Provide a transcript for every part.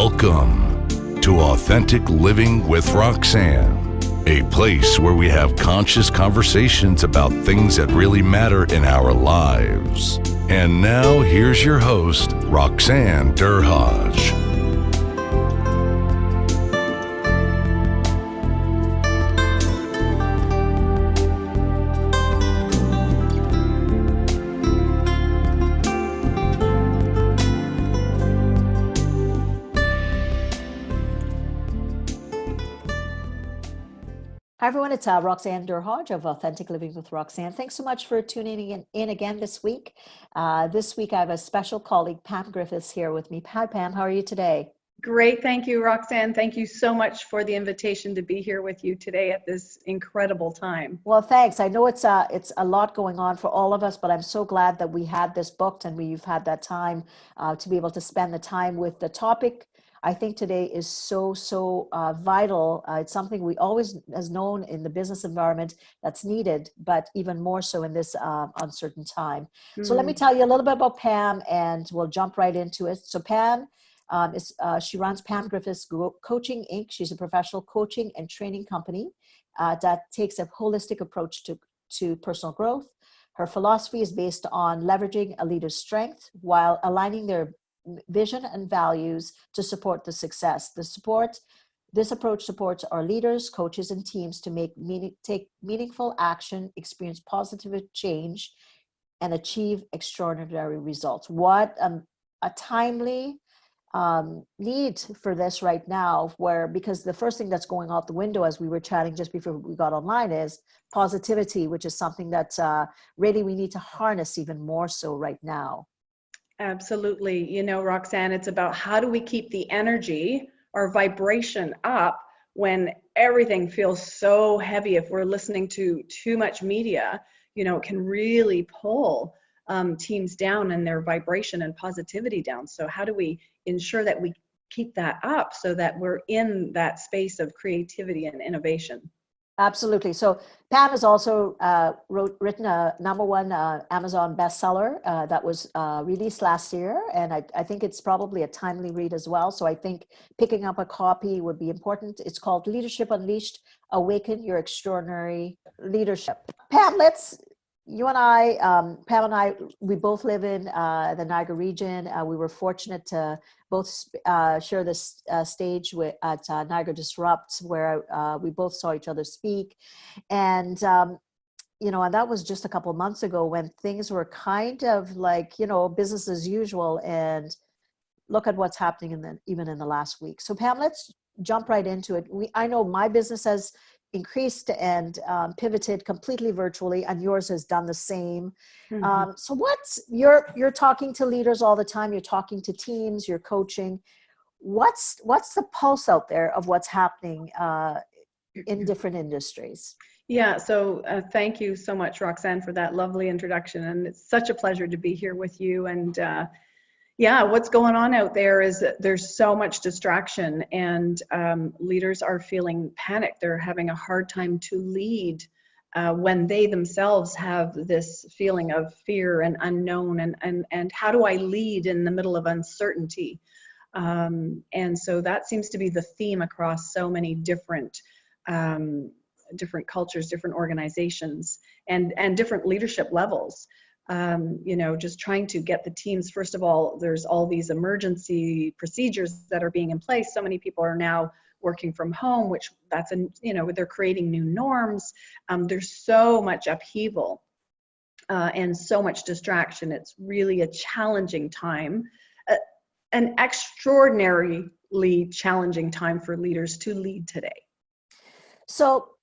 Welcome to Authentic Living with Roxanne, a place where we have conscious conversations about things that really matter in our lives. And now here's your host, Roxanne Derhodge. Hi, everyone. It's Roxanne Derhodge of Authentic Living with Roxanne. Thanks so much for tuning in again this week. This week, I have a special colleague, Pam Griffiths, here with me. Hi, Pam. How are you today? Great. Thank you, Roxanne. Thank you so much for the invitation to be here with you today at this incredible time. Well, thanks. I know it's a lot going on for all of us, but I'm so glad that we had this booked and we've had that time to be able to spend the time with the topic. I think today is so vital. It's something we always has known in the business environment that's needed, but even more so in this uncertain time. So let me tell you a little bit about Pam and we'll jump right into it. So Pam she runs Pam Griffiths Coaching Inc. She's a professional coaching and training company that takes a holistic approach to personal growth. Her philosophy is based on leveraging a leader's strength while aligning their vision and values to support the success. This approach supports our leaders, coaches, and teams to take meaningful action, experience positive change, and achieve extraordinary results. What a timely need for this right now, because the first thing that's going out the window, as we were chatting just before we got online, is positivity, which is something that really we need to harness even more so right now. Absolutely. You know, Roxanne, it's about how do we keep the energy or vibration up when everything feels so heavy. If we're listening to too much media, you know, it can really pull teams down and their vibration and positivity down. So how do we ensure that we keep that up so that we're in that space of creativity and innovation? Absolutely. So Pam has also written a #1 Amazon bestseller that was released last year. And I think it's probably a timely read as well. So I think picking up a copy would be important. It's called Leadership Unleashed, Awaken Your Extraordinary Leadership. Pam, you and I, Pam and I, we both live in the Niagara region. We were fortunate to both share this stage at Niagara Disrupt, where we both saw each other speak. And, and that was just a couple of months ago when things were kind of like, business as usual. And look at what's happening even in the last week. So Pam, let's jump right into it. I know my business has increased and pivoted completely virtually, and yours has done the same. Mm-hmm. So you're talking to leaders all the time, you're talking to teams, you're coaching. What's the pulse out there of what's happening in different industries? Yeah, so thank you so much, Roxanne, for that lovely introduction. And it's such a pleasure to be here with you. And yeah, what's going on out there is that there's so much distraction, and leaders are feeling panicked. They're having a hard time to lead when they themselves have this feeling of fear and unknown, and how do I lead in the middle of uncertainty? And so that seems to be the theme across so many different cultures, different organizations, and different leadership levels. Just trying to get the teams, first of all, there's all these emergency procedures that are being in place. So many people are now working from home, which they're creating new norms. There's so much upheaval and so much distraction. It's really a challenging time, an extraordinarily challenging time for leaders to lead today. So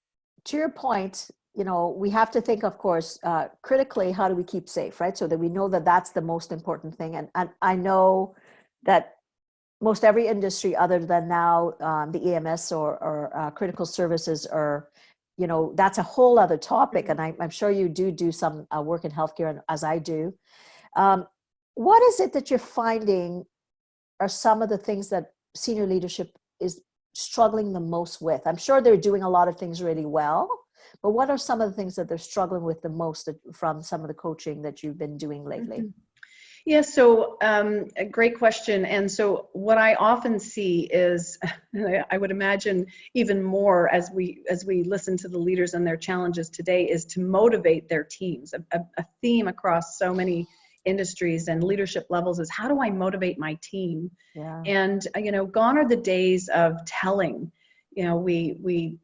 to your point, we have to think, of course, critically, how do we keep safe, right? So that we know that that's the most important thing. And I know that most every industry other than now the EMS or critical services are, that's a whole other topic. And I'm sure you do some work in healthcare, as I do. What is it that you're finding are some of the things that senior leadership is struggling the most with? I'm sure they're doing a lot of things really well, but what are some of the things that they're struggling with the most from some of the coaching that you've been doing lately? Yeah, so a great question. And so what I often see is, I would imagine even more as we listen to the leaders and their challenges today, is to motivate their teams. A theme across so many industries and leadership levels is, how do I motivate my team? Yeah. And gone are the days of telling. We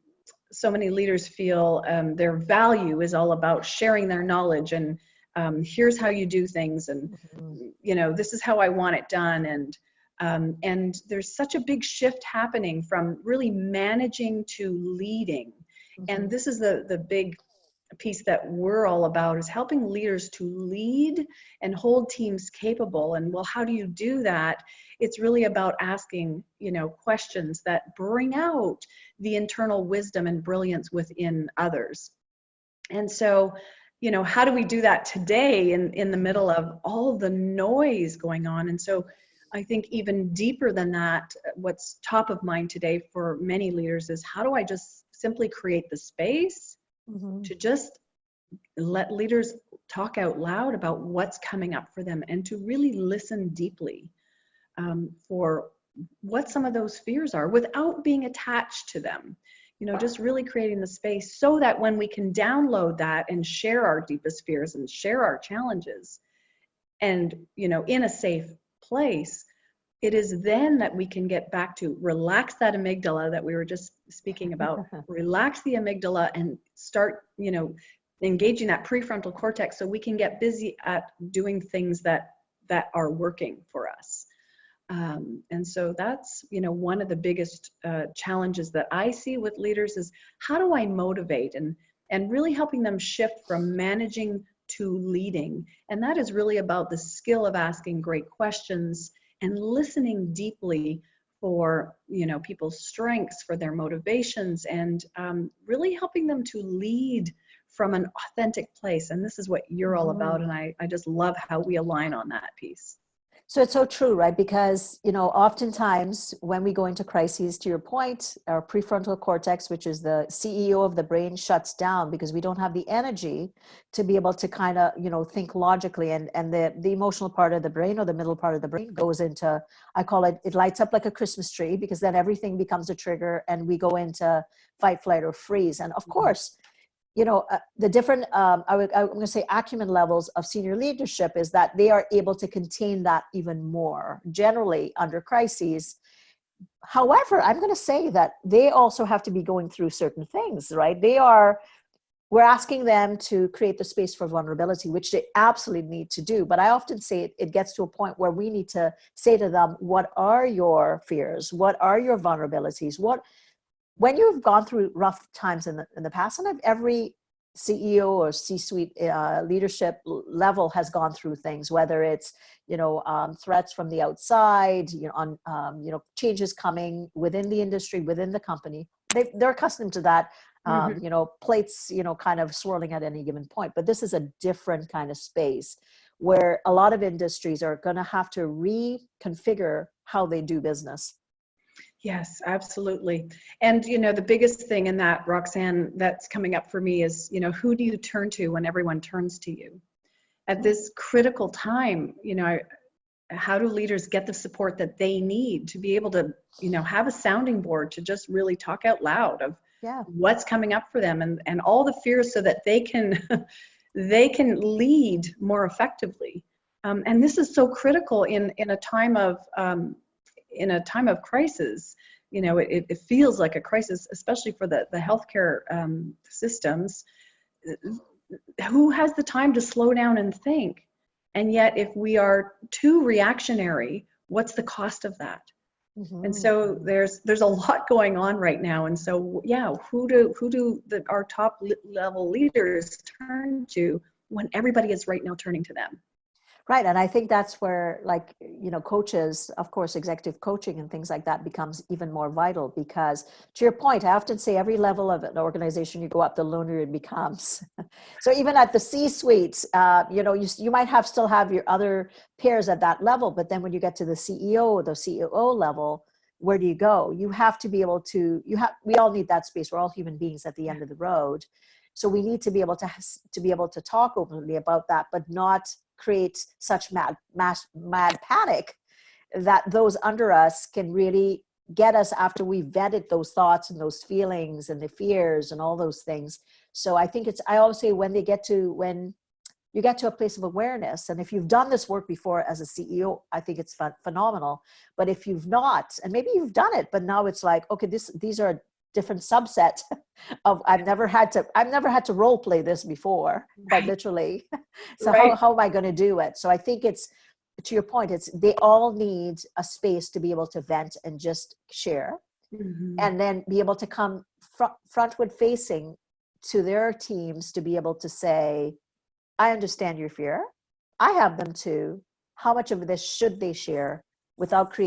so many leaders feel their value is all about sharing their knowledge, and here's how you do things, and this is how I want it done. And there's such a big shift happening from really managing to leading. And this is the big piece that we're all about, is helping leaders to lead and hold teams capable. And well, how do you do that? It's really about asking, questions that bring out the internal wisdom and brilliance within others. And so, how do we do that today in the middle of all the noise going on? And so I think even deeper than that, what's top of mind today for many leaders is, how do I just simply create the space to just let leaders talk out loud about what's coming up for them, and to really listen deeply for what some of those fears are without being attached to them. Just really creating the space so that when we can download that and share our deepest fears and share our challenges, and in a safe place, it is then that we can get back to relax that amygdala that we were just speaking about. Relax the amygdala and start engaging that prefrontal cortex, so we can get busy at doing things that are working for us. And so that's one of the biggest challenges that I see with leaders, is how do I motivate and really helping them shift from managing to leading. And that is really about the skill of asking great questions and listening deeply for people's strengths, for their motivations, and really helping them to lead from an authentic place. And this is what you're all about, and I just love how we align on that piece. So it's so true, right? Because, oftentimes when we go into crises, to your point, our prefrontal cortex, which is the CEO of the brain, shuts down because we don't have the energy to be able to kind of, think logically. And the emotional part of the brain, or the middle part of the brain, goes into, I call it, it lights up like a Christmas tree, because then everything becomes a trigger and we go into fight, flight, or freeze. And of course, the different, I'm going to say acumen levels of senior leadership is that they are able to contain that even more generally under crises. However, I'm going to say that they also have to be going through certain things, right? We're asking them to create the space for vulnerability, which they absolutely need to do. But I often say it gets to a point where we need to say to them, what are your fears? What are your vulnerabilities? When you've gone through rough times in the past, and every CEO or C-suite leadership level has gone through things, whether it's threats from the outside, changes coming within the industry, within the company. They're accustomed to that, plates kind of swirling at any given point. But this is a different kind of space where a lot of industries are going to have to reconfigure how they do business. Yes, absolutely. And, the biggest thing in that, Roxanne, that's coming up for me is, who do you turn to when everyone turns to you? At this critical time, how do leaders get the support that they need to be able to, have a sounding board to just really talk out loud of what's coming up for them, and all the fears, so that they can, they can lead more effectively. And this is so critical in a time of crisis. It feels like a crisis, especially for the healthcare systems. Who has the time to slow down and think? And yet, if we are too reactionary, what's the cost of that? And so there's a lot going on right now. And so, who do our top level leaders turn to when everybody is right now turning to them? Right. And I think that's where, coaches, of course, executive coaching and things like that becomes even more vital, because to your point, I often say every level of an organization you go up, the lonelier it becomes. So even at the C-suites, you might still have your other peers at that level, but then when you get to the CEO or the COO level, where do you go? You have to be able to, we all need that space. We're all human beings at the end of the road. So we need to be able to talk openly about that, but not create such mad panic that those under us can really get us after we've vetted those thoughts and those feelings and the fears and all those things. So I think I always say when you get to a place of awareness, and if you've done this work before as a CEO, I think it's phenomenal. But if you've not, and maybe you've done it, but now it's like, okay, these are a different subset of, I've never had to role play this before, quite literally. So how am I going to do it? So I think it's, to your point, they all need a space to be able to vent and just share, and then be able to come frontward facing to their teams to be able to say, I understand your fear. I have them too. How much of this should they share without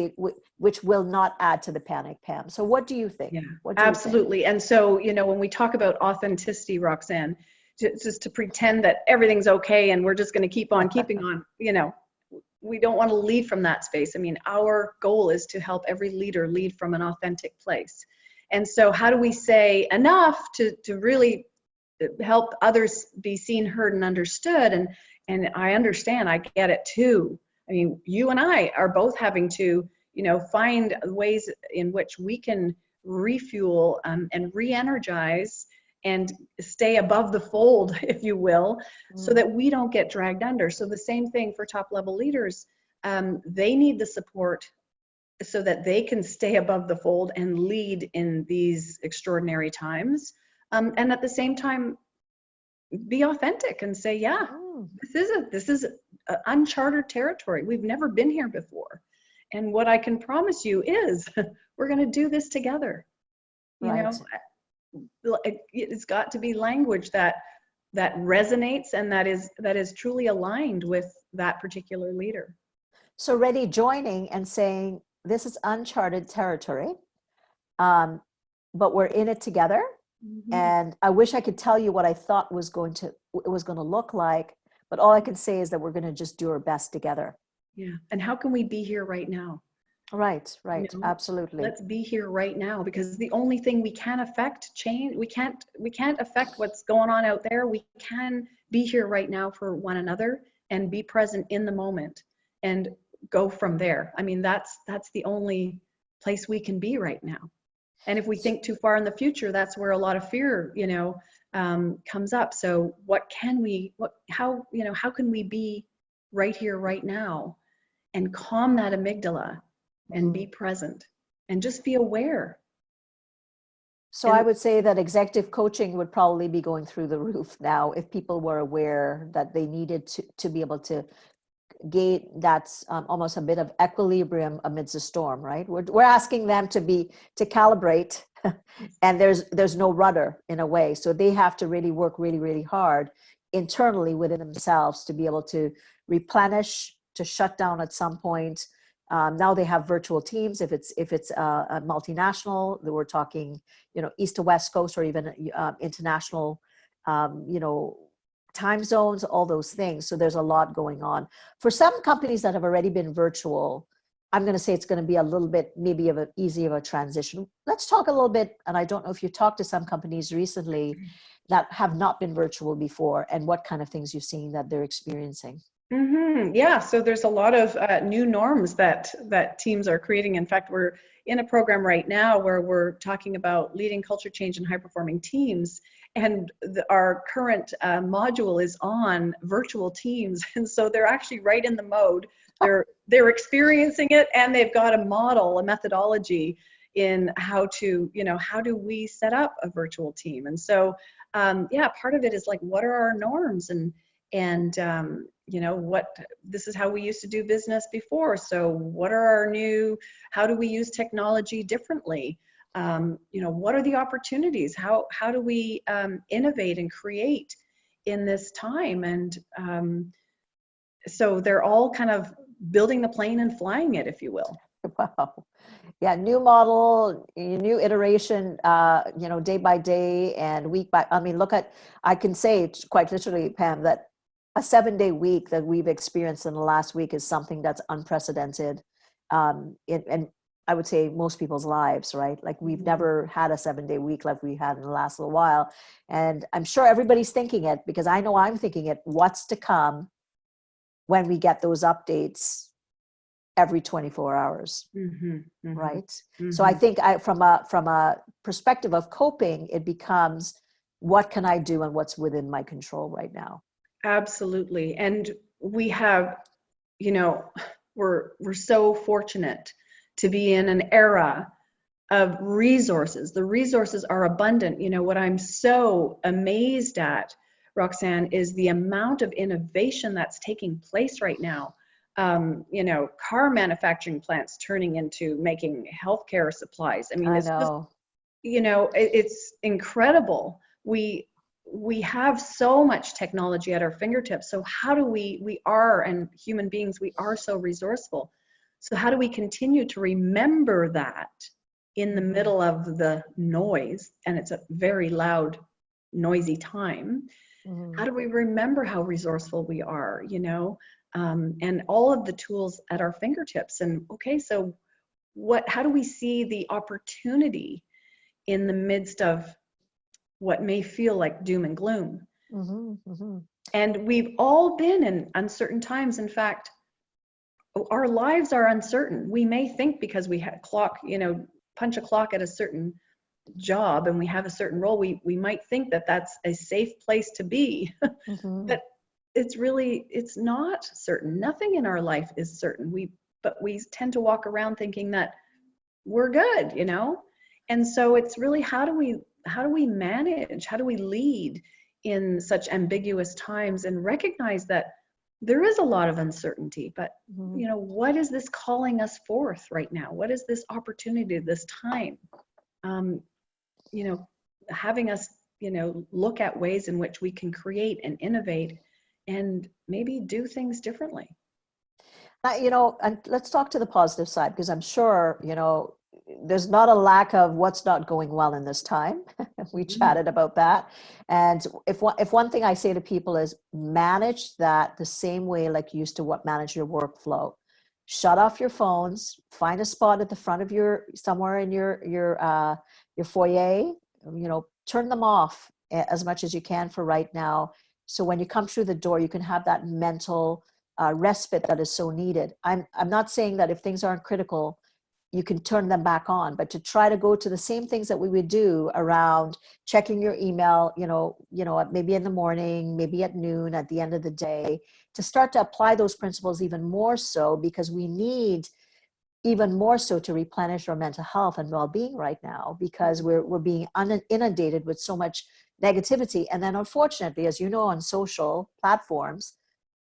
which will not add to the panic, Pam? So what do you think? Yeah, absolutely. And so, when we talk about authenticity, Roxanne, just to pretend that everything's okay and we're just going to keep on keeping on, we don't want to lead from that space. I mean, our goal is to help every leader lead from an authentic place. And so how do we say enough to really help others be seen, heard, and understood? And I understand, I get it too. I mean, you and I are both having to, find ways in which we can refuel and re-energize and stay above the fold, if you will, so that we don't get dragged under. So the same thing for top level leaders. They need the support so that they can stay above the fold and lead in these extraordinary times. And at the same time, be authentic and say, yeah, this is uncharted territory. We've never been here before. And what I can promise you is we're going to do this together. It's got to be language that resonates and that is truly aligned with that particular leader. So already joining and saying, this is uncharted territory, but we're in it together. And I wish I could tell you what I thought it was going to look like, but all I can say is that we're going to just do our best together. Yeah. And how can we be here right now? Right. Absolutely. Let's be here right now, because the only thing we can affect change, we can't affect what's going on out there. We can be here right now for one another and be present in the moment and go from there. I mean, that's the only place we can be right now. And if we think too far in the future, that's where a lot of fear, comes up. So how can we be right here, right now, and calm that amygdala and be present and just be aware? So I would say that executive coaching would probably be going through the roof now if people were aware that they needed to be able to gate that's almost a bit of equilibrium amidst the storm, right? We're asking them to calibrate and there's no rudder in a way. So they have to really work really, really hard internally within themselves to be able to replenish, to shut down at some point. Now they have virtual teams. If it's a multinational, we're talking, east to west coast or even international, time zones, all those things. So there's a lot going on. For some companies that have already been virtual, I'm going to say it's going to be a little bit maybe easy of a transition. Let's talk a little bit, and I don't know if you talked to some companies recently that have not been virtual before, and what kind of things you're seeing that they're experiencing. Yeah, so there's a lot of new norms that teams are creating. In fact, we're in a program right now where we're talking about leading culture change in high-performing teams, and our current module is on virtual teams, and so they're actually right in the mode. They're experiencing it, and they've got a model, a methodology in how do we set up a virtual team. And so part of it is like, what are our norms, and this is how we used to do business before. So what are how do we use technology differently? What are the opportunities? How do we innovate and create in this time? And so they're all kind of building the plane and flying it, if you will. Wow. Yeah. New model, new iteration, day by day and week by, I can say quite literally, Pam, that a 7-day week that we've experienced in the last week is something that's unprecedented. And I would say most people's lives, right? Like we've never had a 7-day week like we had in the last little while. And I'm sure everybody's thinking it, because I know I'm thinking it, what's to come when we get those updates every 24 hours, right? So I think from a perspective of coping, it becomes, what can I do and what's within my control right now? Absolutely. And we have, we're so fortunate to be in an era of resources. The resources are abundant. What I'm so amazed at, Roxanne, is the amount of innovation that's taking place right now. Car manufacturing plants turning into making healthcare supplies. I mean, I it's know. just, it's incredible. We have so much technology at our fingertips. So how do we are, and human beings, we are so resourceful. So how do we continue to remember that in the middle of the noise? And it's a very loud, noisy time. How do we remember how resourceful we are, and all of the tools at our fingertips? And okay, so how do we see the opportunity in the midst of what may feel like doom and gloom? And we've all been in uncertain times. In fact, our lives are uncertain. We may think because we punch a clock at a certain job and we have a certain role, we might think that that's a safe place to be. But it's not certain. Nothing in our life is certain. But we tend to walk around thinking that we're good, And so it's really, how do we manage, how do we lead in such ambiguous times, and recognize that there is a lot of uncertainty, but what is this calling us forth right now? What is this opportunity, this time? Having us, look at ways in which we can create and innovate and maybe do things differently. And let's talk to the positive side, because I'm sure, there's not a lack of what's not going well in this time. We chatted about that. And if one thing I say to people is, manage that the same way like you used to manage your workflow. Shut off your phones, find a spot at the front of somewhere in your foyer, turn them off as much as you can for right now. So when you come through the door, you can have that mental respite that is so needed. I'm not saying that if things aren't critical, you can turn them back on, but to try to go to the same things that we would do around checking your email, maybe in the morning, maybe at noon, at the end of the day, to start to apply those principles even more so, because we need even more so to replenish our mental health and well-being right now, because we're being inundated with so much negativity. And then unfortunately, as you know, on social platforms,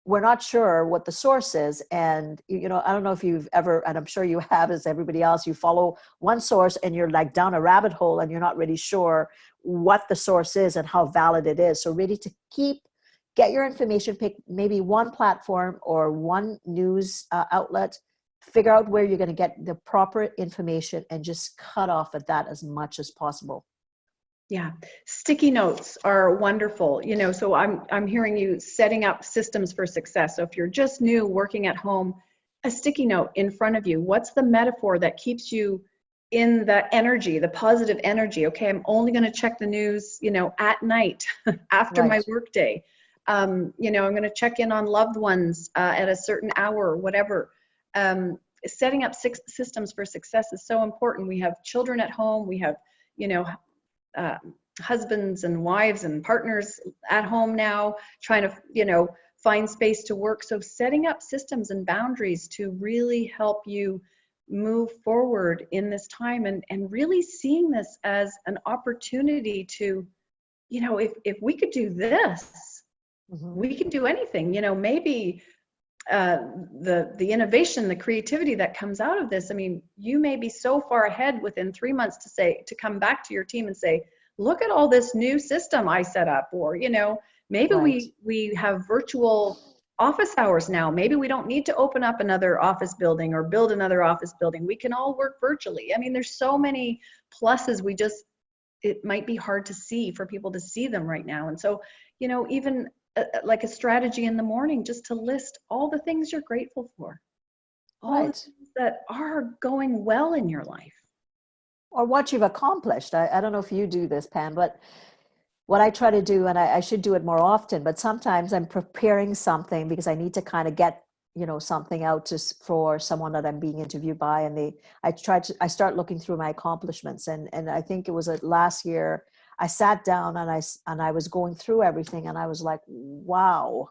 we're not sure what the source is. And, I don't know if you've ever, and I'm sure you have, as everybody else, you follow one source and you're like down a rabbit hole and you're not really sure what the source is and how valid it is. So really to get your information, pick maybe one platform or one news outlet, figure out where you're going to get the proper information, and just cut off at that as much as possible. Yeah, sticky notes are wonderful. So I'm hearing you setting up systems for success. So if you're just new working at home, a sticky note in front of you. What's the metaphor that keeps you in the energy, the positive energy? Okay, I'm only going to check the news, at night after my workday. I'm going to check in on loved ones at a certain hour or whatever. Setting up systems for success is so important. We have children at home. We have, husbands and wives and partners at home now, trying to, find space to work. So setting up systems and boundaries to really help you move forward in this time, and really seeing this as an opportunity to, if we could do this, we can do anything. Maybe the innovation, the creativity that comes out of this. I mean, you may be so far ahead within 3 months to come back to your team and say, look at all this new system I set up. Or, maybe we have virtual office hours now. Maybe we don't need to open up another office building or build another office building. We can all work virtually. I mean, there's so many pluses. It might be hard to see for people to see them right now. And so, even like a strategy in the morning, just to list all the things you're grateful for, all the things that are going well in your life. Or what you've accomplished. I don't know if you do this, Pam, but what I try to do, and I should do it more often, but sometimes I'm preparing something because I need to kind of get, something out for someone that I'm being interviewed by. And I start looking through my accomplishments. And I think it was last year, I sat down and I was going through everything, and I was like, wow,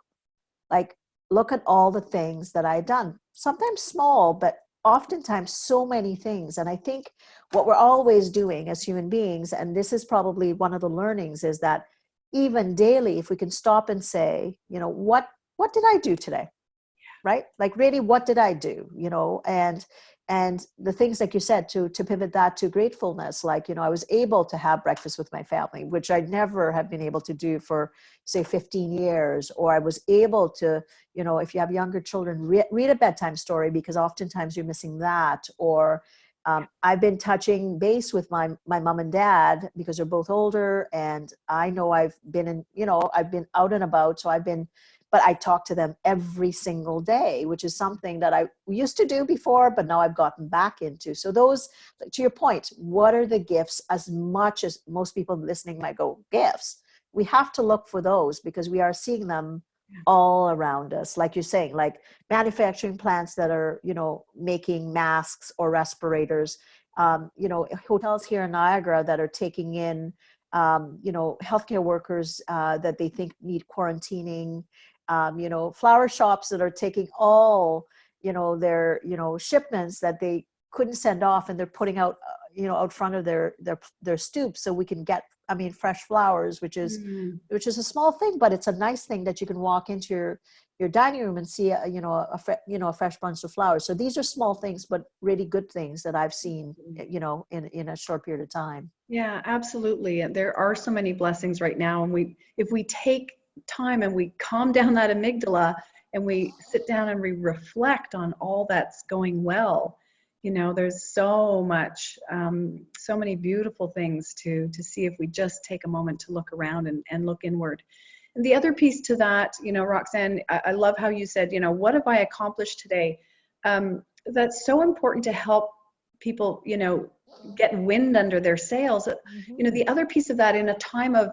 like, look at all the things that I had done, sometimes small, but oftentimes so many things. And I think what we're always doing as human beings, and this is probably one of the learnings, is that even daily, if we can stop and say, what did I do today? Right? Like, really, what did I do? And the things, like you said, to pivot that to gratefulness, like, I was able to have breakfast with my family, which I never have been able to do for, say, 15 years. Or I was able to, if you have younger children, read a bedtime story, because oftentimes you're missing that. Or I've been touching base with my mom and dad, because they're both older, and I know I've been I've been out and about, but I talk to them every single day, which is something that I used to do before, but now I've gotten back into. So those, to your point, what are the gifts? As much as most people listening might go, gifts, we have to look for those, because we are seeing them all around us. Like you're saying, like manufacturing plants that are, making masks or respirators, hotels here in Niagara that are taking in, healthcare workers that they think need quarantining, flower shops that are taking all, their, shipments that they couldn't send off, and they're putting out, out front of their stoops, so we can get, fresh flowers, which is a small thing, but it's a nice thing that you can walk into your dining room and see a fresh bunch of flowers. So these are small things, but really good things that I've seen, in a short period of time. Yeah, absolutely. And there are so many blessings right now. And if we take time and we calm down that amygdala and we sit down and we reflect on all that's going well, there's so much, so many beautiful things to see if we just take a moment to look around and look inward. And the other piece to that, Roxanne, I love how you said, what have I accomplished today? That's so important to help people, get wind under their sails. The other piece of that, in a time of,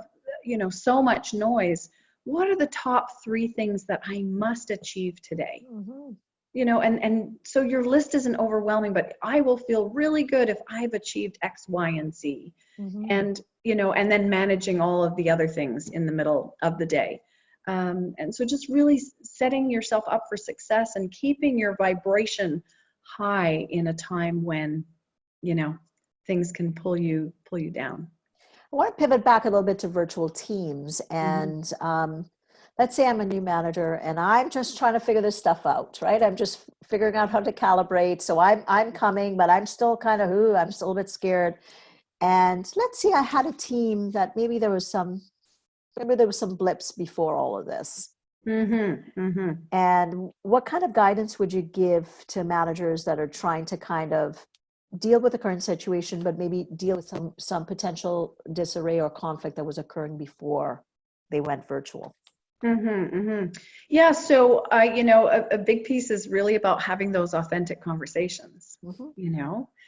so much noise, what are the top 3 things that I must achieve today? And so your list isn't overwhelming, but I will feel really good if I've achieved X, Y, and Z. And, and then managing all of the other things in the middle of the day. And so just really setting yourself up for success and keeping your vibration high in a time when, things can pull you down. I want to pivot back a little bit to virtual teams. And let's say I'm a new manager and I'm just trying to figure this stuff out, right? I'm just figuring out how to calibrate. So I'm coming, but I'm still kind of, I'm still a bit scared. And let's say I had a team that maybe there was some blips before all of this. And what kind of guidance would you give to managers that are trying to kind of deal with the current situation, but maybe deal with some potential disarray or conflict that was occurring before they went virtual? Yeah. So, a big piece is really about having those authentic conversations,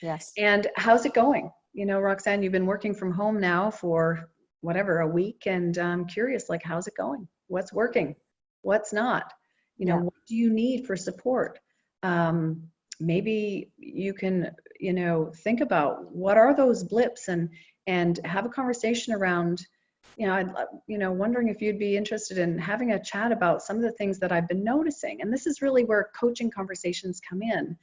Yes. And how's it going? Roxanne, you've been working from home now for a week, and I'm curious, like, how's it going? What's working? What's not? What do you need for support? Maybe you can, think about what are those blips and have a conversation around, wondering if you'd be interested in having a chat about some of the things that I've been noticing. And this is really where coaching conversations come in,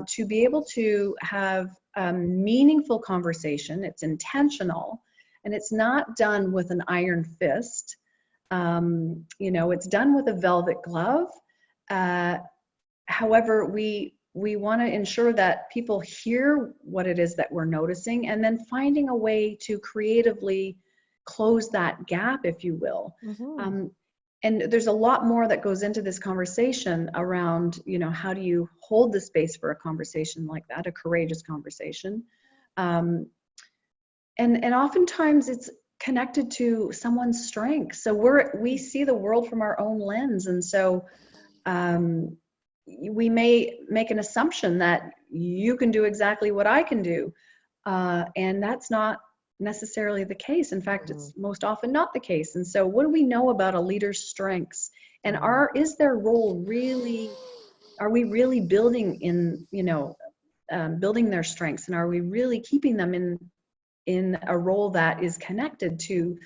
to be able to have a meaningful conversation. It's intentional, and it's not done with an iron fist. It's done with a velvet glove. However, we want to ensure that people hear what it is that we're noticing, and then finding a way to creatively close that gap, if you will. And there's a lot more that goes into this conversation around, how do you hold the space for a conversation like that, a courageous conversation. And oftentimes it's connected to someone's strength. So we see the world from our own lens. And so we may make an assumption that you can do exactly what I can do. And that's not necessarily the case. In fact, it's most often not the case. And so what do we know about a leader's strengths? And is their role really, are we really building in, building their strengths? And are we really keeping them in a role that is connected to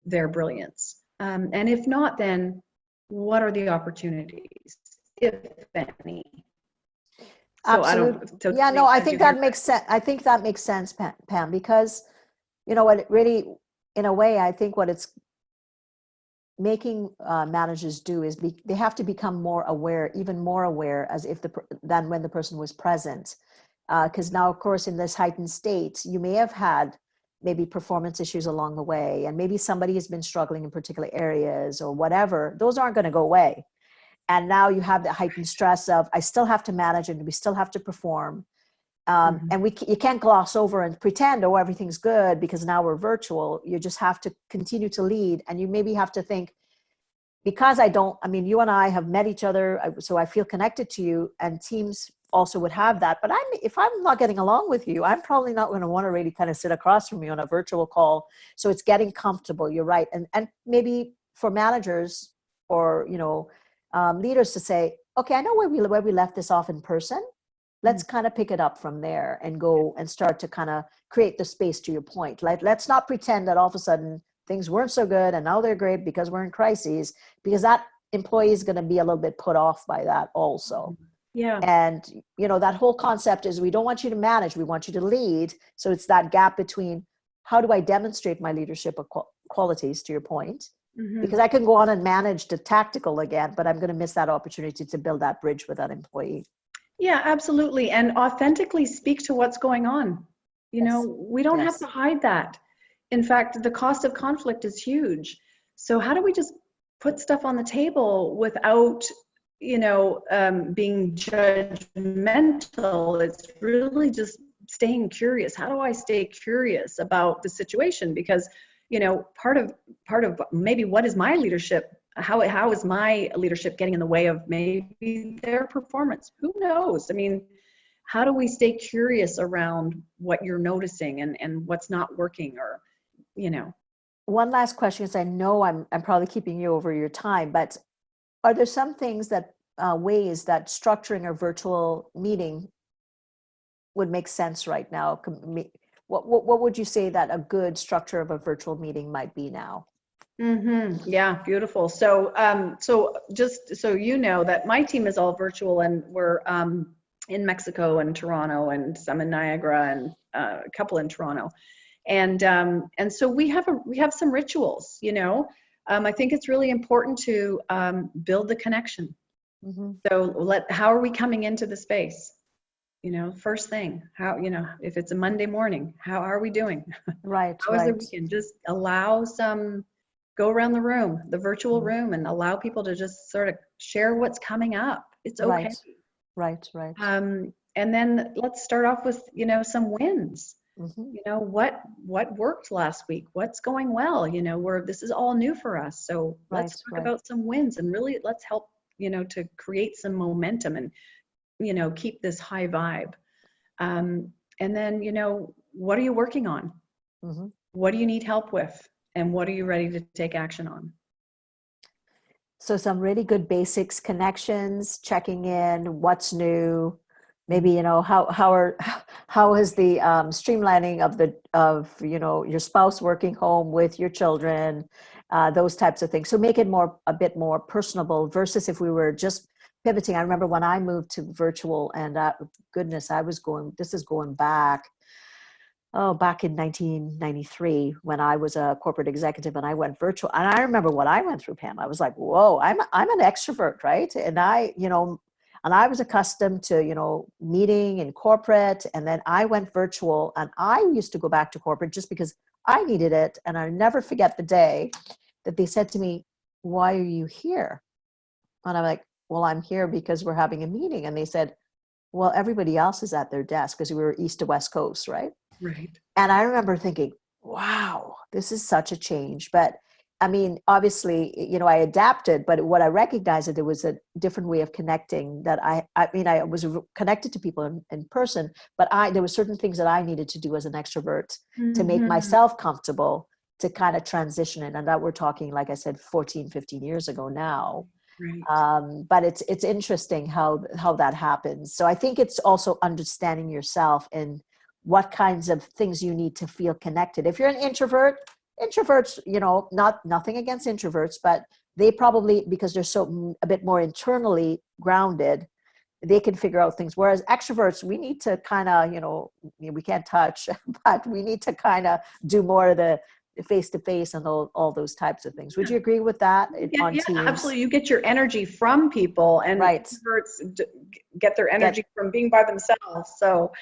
their brilliance? And if not, then what are the opportunities, if any? Absolutely. Yeah, no, I think that makes sense. I think that makes sense, Pam, because, what it really, in a way, I think what it's making managers do is they have to become more aware, even more aware as if than when the person was present. Because now, of course, in this heightened state, you may have had maybe performance issues along the way, and maybe somebody has been struggling in particular areas or whatever. Those aren't going to go away. And now you have the heightened stress of, I still have to manage and we still have to perform. And you can't gloss over and pretend, oh, everything's good because now we're virtual. You just have to continue to lead. And you maybe have to think, because you and I have met each other, so I feel connected to you, and teams also would have that. But if I'm not getting along with you, I'm probably not going to want to really kind of sit across from you on a virtual call. So it's getting comfortable. You're right. And maybe for managers or, leaders to say, okay, I know where we left this off in person. Let's kind of pick it up from there and go and start to kind of create the space, to your point. Like, let's not pretend that all of a sudden things weren't so good and now they're great because we're in crises, because that employee is going to be a little bit put off by that also. Yeah. And, that whole concept is, we don't want you to manage, we want you to lead. So it's that gap between, how do I demonstrate my leadership qualities, to your point? Because I can go on and manage the tactical again, but I'm going to miss that opportunity to build that bridge with that employee. Yeah, absolutely. And authentically speak to what's going on. We don't have to hide that. In fact, the cost of conflict is huge. So how do we just put stuff on the table without, being judgmental? It's really just staying curious. How do I stay curious about the situation? Because part of maybe what is my leadership, how is my leadership getting in the way of maybe their performance? Who knows? I mean, how do we stay curious around what you're noticing and what's not working, or, One last question, because I know I'm probably keeping you over your time, but are there some things that ways that structuring a virtual meeting would make sense right now? What would you say that a good structure of a virtual meeting might be now? Yeah, beautiful. So, just so you know, that my team is all virtual, and we're in Mexico and Toronto, and some in Niagara, and a couple in Toronto, and so we have some rituals. I think it's really important to build the connection. So how are we coming into the space? First thing, how, if it's a Monday morning, how are we doing? Right. How is the weekend? Just allow go around the room, the virtual room, and allow people to just sort of share what's coming up. It's okay. Right. And then let's start off with, some wins. What worked last week? What's going well? This is all new for us. So let's talk about some wins, and really let's help, to create some momentum and, keep this high vibe. And then, what are you working on? What do you need help with? And what are you ready to take action on? So some really good basics, connections, checking in, what's new, maybe, how is the streamlining of your spouse working home with your children, those types of things. So make it a bit more personable versus if we were just pivoting. I remember when I moved to virtual, and goodness, this is going back in 1993 when I was a corporate executive and I went virtual. And I remember what I went through, Pam. I was like, whoa, I'm an extrovert, right? And I was accustomed to, meeting in corporate, and then I went virtual, and I used to go back to corporate just because I needed it. And I'll never forget the day that they said to me, why are you here? And I'm like, well, I'm here because we're having a meeting. And they said, well, everybody else is at their desk, because we were East to West Coast, right? Right. And I remember thinking, wow, this is such a change. But I mean, obviously, I adapted, but what I recognized that there was a different way of connecting that I mean, I was connected to people in person, but there were certain things that I needed to do as an extrovert to make Mhm. myself comfortable to kind of transition it. And that we're talking, like I said, 14, 15 years ago now. Right. But it's interesting how that happens. So I think it's also understanding yourself and what kinds of things you need to feel connected. If you're an introvert, introverts, nothing against introverts, but they probably, because they're so a bit more internally grounded, they can figure out things. Whereas extroverts, we need to kind of, we can't touch, but we need to kind of do more of the face to face and all those types of things. Would you agree with that on Yeah, Teams? absolutely. You get your energy from people, and Right. introverts get their energy from being by themselves. So,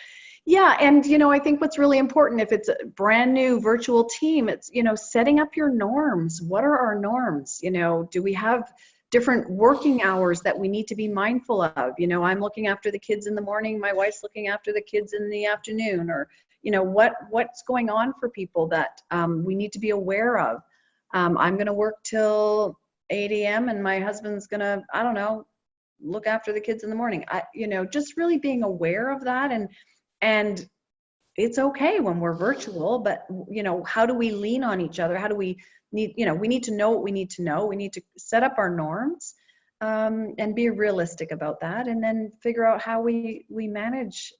yeah, and I think what's really important, if it's a brand new virtual team, it's setting up your norms. What are our norms? Do we have different working hours that we need to be mindful of? I'm looking after the kids in the morning, my wife's looking after the kids in the afternoon, or what's going on for people that we need to be aware of. I'm going to work till 8 a.m. and my husband's going to, I don't know, look after the kids in the morning. Just really being aware of that, and it's okay when we're virtual, but how do we lean on each other? How do we we need to know what we need to know. We need to set up our norms, and be realistic about that, and then figure out how we manage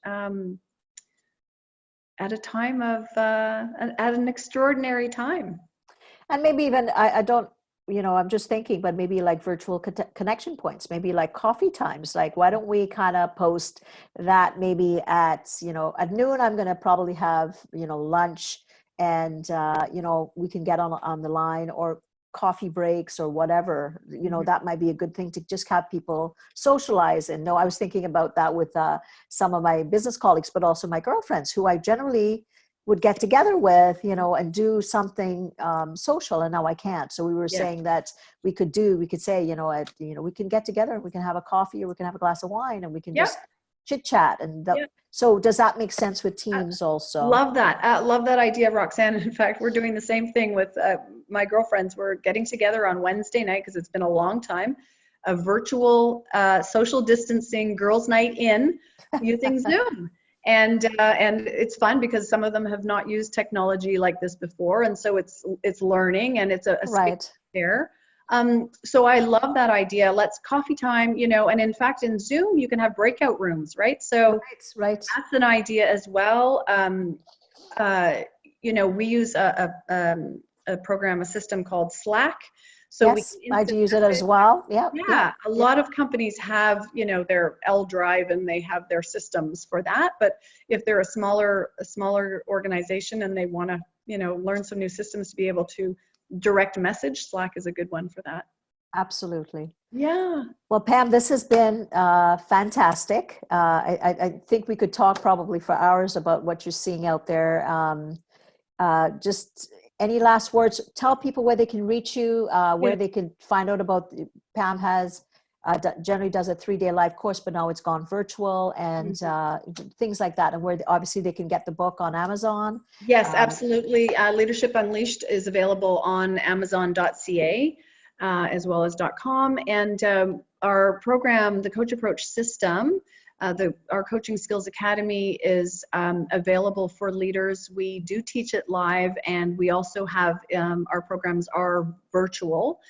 at a time of at an extraordinary time. And maybe even, I don't, I'm just thinking, but maybe like virtual connection points, maybe like coffee times. Like, why don't we kind of post that maybe at noon, I'm going to probably have, lunch, and, we can get on the line, or coffee breaks or whatever, that might be a good thing to just have people socialize. And no, I was thinking about that with some of my business colleagues, but also my girlfriends, who I generally would get together with, and do something social, and now I can't. So we were saying that we could say, we can get together and we can have a coffee, or we can have a glass of wine, and we can just chit chat. And so does that make sense with Teams also? Love that. Love that idea, Roxanne. In fact, we're doing the same thing with my girlfriends. We're getting together on Wednesday night, because it's been a long time, a virtual social distancing girls' night in using Zoom. And it's fun because some of them have not used technology like this before, and so it's learning, and it's a space there. So I love that idea. Let's coffee time, and in fact in Zoom you can have breakout rooms, right? So right. That's an idea as well. We use a program, a system called Slack. So yes, I do use it as well. Yeah. A lot of companies have, their L Drive, and they have their systems for that. But if they're a smaller organization and they want to, learn some new systems to be able to direct message, Slack is a good one for that. Absolutely. Yeah. Well, Pam, this has been fantastic. I think we could talk probably for hours about what you're seeing out there. Just any last words? Tell people where they can reach you, where they can find out about. Pam has generally does a 3-day live course, but now it's gone virtual, and things like that, and where obviously they can get the book on Amazon. Yes, absolutely. Leadership Unleashed is available on Amazon.ca. As well as .com, and our program, the Coach Approach System, our Coaching Skills Academy, is available for leaders. We do teach it live, and we also have our programs are virtual,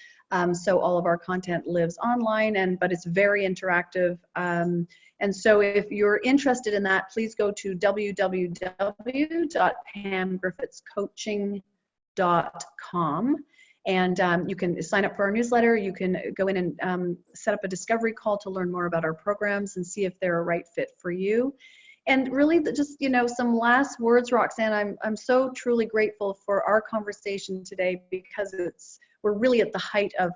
so all of our content lives online, but it's very interactive. And so if you're interested in that, please go to www.pamgriffithscoaching.com. And you can sign up for our newsletter. You can go in and set up a discovery call to learn more about our programs and see if they're a right fit for you. And really, just some last words, Roxanne. I'm so truly grateful for our conversation today, because we're really at the height of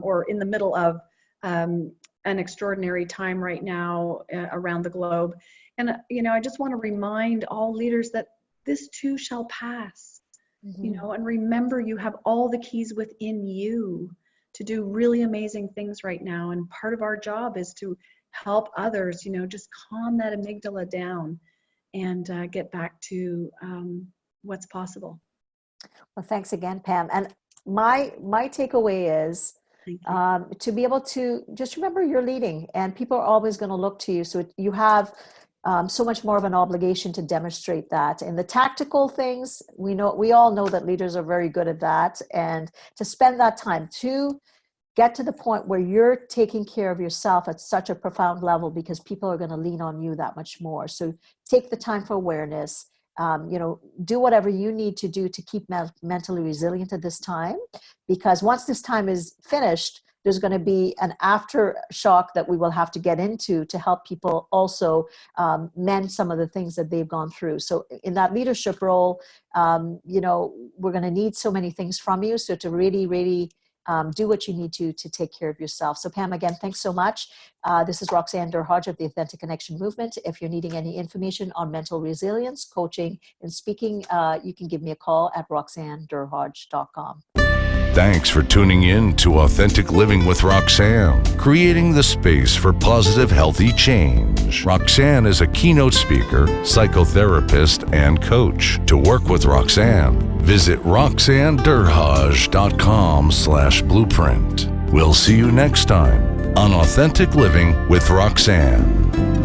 or in the middle of an extraordinary time right now around the globe. And I just want to remind all leaders that this too shall pass. And remember, you have all the keys within you to do really amazing things right now. And part of our job is to help others, just calm that amygdala down and get back to what's possible. Well, thanks again, Pam. And my takeaway is Thank you. to be able to just remember you're leading, and people are always going to look to you. So you have so much more of an obligation to demonstrate that. And the tactical things, we all know that leaders are very good at that, and to spend that time to get to the point where you're taking care of yourself at such a profound level, because people are going to lean on you that much more. So take the time for awareness. Do whatever you need to do to keep mentally resilient at this time, because once this time is finished, there's going to be an aftershock that we will have to get into to help people also mend some of the things that they've gone through. So in that leadership role, we're going to need so many things from you. So to really, really do what you need to take care of yourself. So Pam, again, thanks so much. This is Roxanne Durhodge of the Authentic Connection Movement. If you're needing any information on mental resilience, coaching, and speaking, you can give me a call at roxannedurhodge.com. Thanks for tuning in to Authentic Living with Roxanne, creating the space for positive, healthy change. Roxanne is a keynote speaker, psychotherapist, and coach. To work with Roxanne, visit roxannedurhodge.com/blueprint. We'll see you next time on Authentic Living with Roxanne.